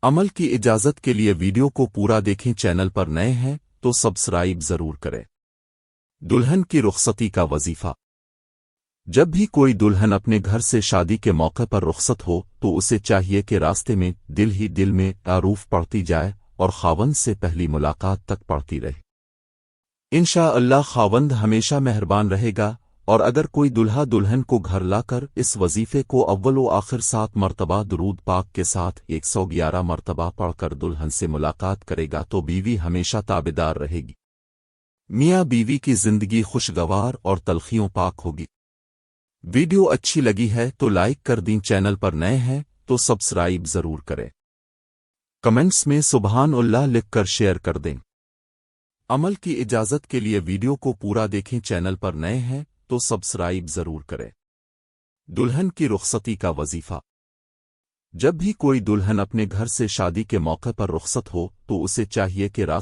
अमल की इजाज़त के लिए वीडियो को पूरा देखें। चैनल पर नए हैं तो सब्सक्राइब ज़रूर करें। दुल्हन की रुखसती का वजीफा। जब भी कोई दुल्हन अपने घर से शादी के मौके पर रुखसत हो तो उसे चाहिए कि रास्ते में दिल ही दिल में तारूफ पढ़ती जाए और खावंद से पहली मुलाकात तक पढ़ती रहे। इंशाअल्लाह खावंद हमेशा मेहरबान रहेगा। और अगर कोई दुल्हा दुल्हन को घर लाकर इस वजीफे को अव्वल व आखिर 7 मरतबा दुरूद पाक के साथ 111 मरतबा पढ़कर दुल्हन से मुलाकात करेगा तो बीवी हमेशा ताबेदार रहेगी। मियाँ बीवी की जिंदगी खुशगवार और तलखियों पाक होगी। वीडियो अच्छी लगी है तो लाइक कर दें। चैनल पर नए हैं तो सब्सक्राइब जरूर करें। कमेंट्स में सुबहानअल्लाह लिखकर शेयर कर दें। अमल की इजाज़त के लिए वीडियो को पूरा देखें। चैनल पर नए हैं तो सब्सक्राइब जरूर करें। दुल्हन की रुखसती का वजीफा। जब भी कोई दुल्हन अपने घर से शादी के मौके पर रुखसत हो तो उसे चाहिए कि रास्ते